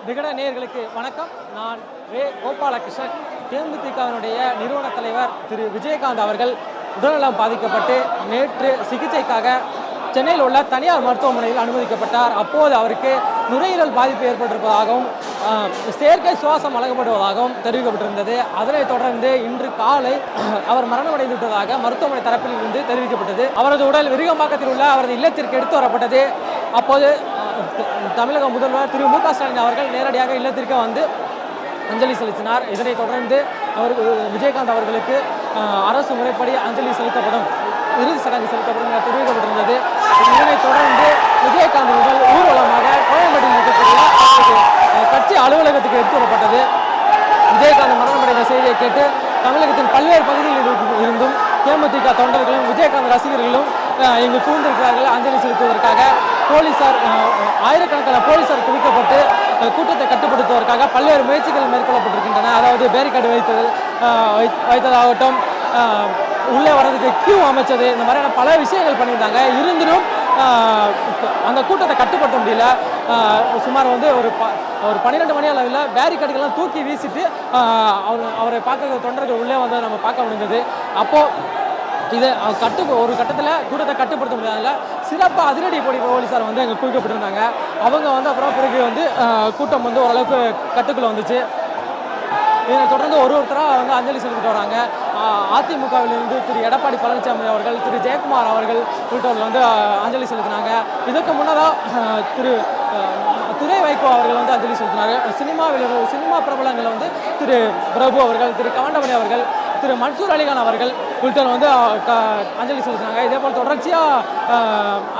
விகட நேயர்களுக்கு வணக்கம். நான் கோபாலகிருஷ்ணன். தேமுதிகவினுடைய நிறுவன தலைவர் திரு விஜயகாந்த் அவர்கள் உடல்நலம் பாதிக்கப்பட்டு நேற்று சிகிச்சைக்காக சென்னையில் உள்ள தனியார் மருத்துவமனையில் அனுமதிக்கப்பட்டார். அப்போது அவருக்கு நுரையீரல் பாதிப்பு ஏற்பட்டிருப்பதாகவும் செயற்கை சுவாசம் வழங்கப்படுவதாகவும் தெரிவிக்கப்பட்டிருந்தது. அதனைத் தொடர்ந்து இன்று காலை அவர் மரணமடைந்து விட்டதாக மருத்துவமனை தரப்பில் இருந்து தெரிவிக்கப்பட்டது. அவரது உடல் விருகம்பாக்கத்தில் உள்ள அவரது இல்லத்திற்கு எடுத்து வரப்பட்டது. அப்போது தமிழக முதல்வர் திரு மு க ஸ்டாலின் அவர்கள் நேரடியாக இல்லத்திற்கு வந்து அஞ்சலி செலுத்தினார். இதனைத் தொடர்ந்து விஜயகாந்த் அவர்களுக்கு அரசு முறைப்படி அஞ்சலி செலுத்தப்படும், இறுதி சடங்கு செலுத்தப்படும் என தெரிவிக்கப்பட்டிருந்தது. இதனைத் தொடர்ந்து விஜயகாந்த் உடல் ஊர்வலமாக கோயம்பேட்டில் இருக்கக்கூடிய கட்சி அலுவலகத்துக்கு எடுத்து வரப்பட்டது. விஜயகாந்த் மரணமடைந்த செய்தியை கேட்டு தமிழகத்தின் பல்வேறு பகுதிகளில் இருந்தும் தேமுதிக தொண்டர்களும் விஜயகாந்த் ரசிகர்களும் இங்கு கூர்ந்திருக்கிறார்கள். அஞ்சலி செலுத்துவதற்காக போலீசார் ஆயிரக்கணக்கான போலீசார் குவிக்கப்பட்டு கூட்டத்தை கட்டுப்படுத்துவதற்காக பல்வேறு முயற்சிகள் மேற்கொள்ளப்பட்டிருக்கின்றன. அதாவது பேரிகார்டு வைத்ததாகட்டும், உள்ளே வர்றதுக்கு கியூ அமைச்சது, இந்த மாதிரியான பல விஷயங்கள் பண்ணியிருந்தாங்க. இருந்திலும் அந்த கூட்டத்தை கட்டுப்படுத்த முடியல. சுமார் ஒரு 12 மணி அளவில் பேரிகார்டுகள்லாம் தூக்கி வீசிட்டு அவரை பார்க்க தொண்டர்கள் உள்ளே வந்து நம்ம பார்க்க முடிஞ்சது. அப்போது இதை ஒரு கட்டத்தில் கூட்டத்தை கட்டுப்படுத்த முடியாதுல சிறப்பு அதிரடி போலீஸார் வந்து அங்கே குவிக்கப்பட்டிருந்தாங்க. அவங்க வந்து அப்புறம் பிறகு கூட்டம் ஓரளவுக்கு கட்டுக்குள்ளே வந்துச்சு. இதனை தொடர்ந்து ஒருத்தராக அஞ்சலி செலுத்திட்டு வராங்க. அதிமுகவிலிருந்து திரு எடப்பாடி பழனிசாமி அவர்கள், திரு ஜெயக்குமார் அவர்கள் உள்ளிட்டவர்கள் அஞ்சலி செலுத்தினாங்க. இதற்கு முன்னதாக துரை வைகோ அவர்கள் அஞ்சலி செலுத்தினாங்க. சினிமா பிரபலங்கள் திரு பிரபு அவர்கள், திரு கவண்டமணி அவர்கள், திரு மன்சூர் அலிகான் அவர்கள் உள்ளிட்டவர் அஞ்சலி செலுத்தினாங்க. இதே போல் தொடர்ச்சியாக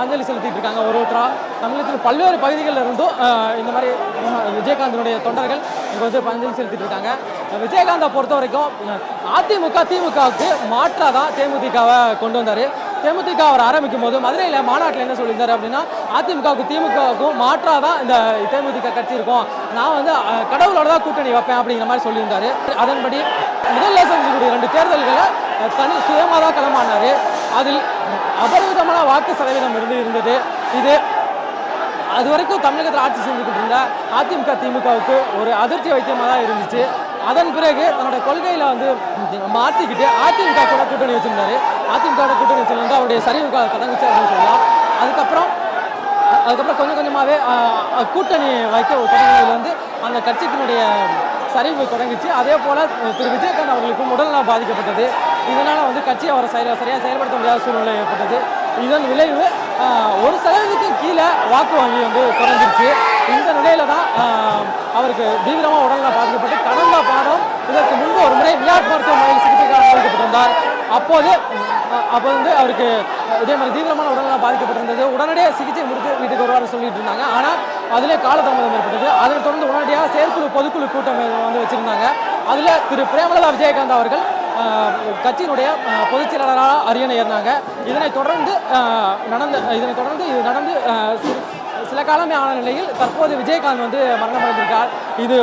அஞ்சலி செலுத்திட்டு இருக்காங்க. ஒருத்தராக தமிழகத்தில் பல்வேறு பகுதிகளில் இருந்தும் இந்த மாதிரி விஜயகாந்தனுடைய தொண்டர்கள் இங்கே அஞ்சலி செலுத்திட்டு இருக்காங்க. விஜயகாந்தை பொறுத்த வரைக்கும் திமுகவுக்கு மாற்றாக தான் தேமுதிகவை கொண்டு வந்தார். தேமுதிக அவர் ஆரம்பிக்கும் போது மதுரையில் மாநாட்டில் என்ன சொல்லியிருந்தார் அப்படின்னா, அதிமுகவுக்கும் திமுகவுக்கும் மாற்றாக தான் இந்த தேமுதிக கட்சி இருக்கும், நான் கடவுளோட தான் கூட்டணி வைப்பேன் அப்படிங்கிற மாதிரி சொல்லியிருந்தார். அதன்படி முதல்ல செஞ்சக்கூடிய 2 தேர்தல்களை சுயமாக தான் களமானார். அதில் அபரிவிதமான வாக்கு சதவீதம் இருந்தது. இது அது வரைக்கும் தமிழகத்தில் ஆட்சி செஞ்சுக்கிட்டு இருந்த அதிமுக திமுகவுக்கு ஒரு அதிர்ச்சி வைத்தியமாக தான் இருந்துச்சு. அதன் பிறகு தன்னோட கொள்கையில் மாற்றிக்கிட்டு அதிமுக கூட கூட்டணி வச்சிருந்தாரு. அதிமுக கூட்டணி வச்சிருந்தா அவருடைய சரிவு தொடங்குச்சு அப்படின்னு சொல்லலாம். அதுக்கப்புறம் கொஞ்சம் கொஞ்சமாகவே கூட்டணி வைக்க தொடங்கினதுல அந்த கட்சிக்கினுடைய சரிவு தொடங்கிச்சு. அதே போல் திரு விஜயகாந்த் அவர்களுக்கும் உடல்நலம் பாதிக்கப்பட்டது. இதனால் கட்சியை அவரை சரியாக செயல்படுத்த முடியாத சூழ்நிலை ஏற்பட்டது. இதன் விளைவு 1% கீழே வாக்கு வங்கி குறைஞ்சிருச்சு. இந்த நிலையில தான் அவருக்கு தீவிரமாக உடல்நலம் பாதிக்கப்பட்டு கடந்த பாடம் இதற்கு முன்பு ஒரு முறை விளையாட்டு மருத்துவமனையில் சிகிச்சைக்காக அனுமதிக்கப்பட்டிருந்தார். அப்போது அவருக்கு இதே மாதிரி தீவிரமான உடல்நலம் பாதிக்கப்பட்டிருந்தது. உடனடியாக சிகிச்சை முடித்து வீட்டுக்கு வருவார் சொல்லிட்டு இருந்தாங்க. ஆனால் அதிலே காலதாமதம் ஏற்பட்டது. அதனைத் தொடர்ந்து உடனடியாக செயற்குழு பொதுக்குழு கூட்டம் வச்சிருந்தாங்க. அதில் திரு பிரேமலதா விஜயகாந்த் அவர்கள் கட்சியினுடைய பொதுச் செயலாளராக அரியணை ஏறினாங்க. இதனைத் தொடர்ந்து இது நடந்து சில காலமே ஆன நிலையில் தற்போது விஜயகாந்த் மரணமடைந்திருக்கார். இது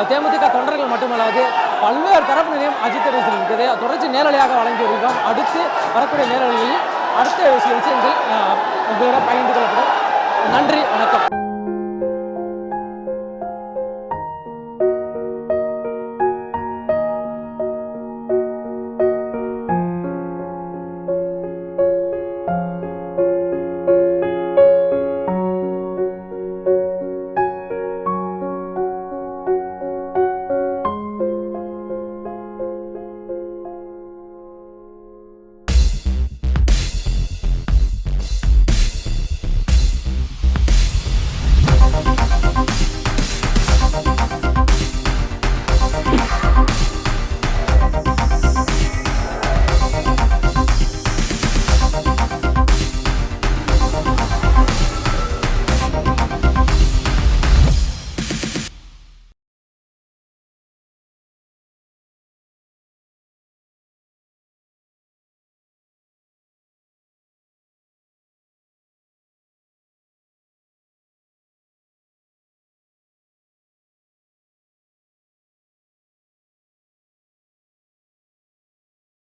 தேமுதிக தொண்டர்கள் மட்டுமல்லாது பல்வேறு தரப்பினரையும் அஜித்தரிசிருக்கிறது. தொடர்ச்சி நேரலையாக வழங்கி வருகிறோம். அடுத்து வரக்கூடிய நேரலையில் அடுத்த சில விஷயங்கள் உங்களோட பகிர்ந்து கொள்ளப்படும். நன்றி, வணக்கம்.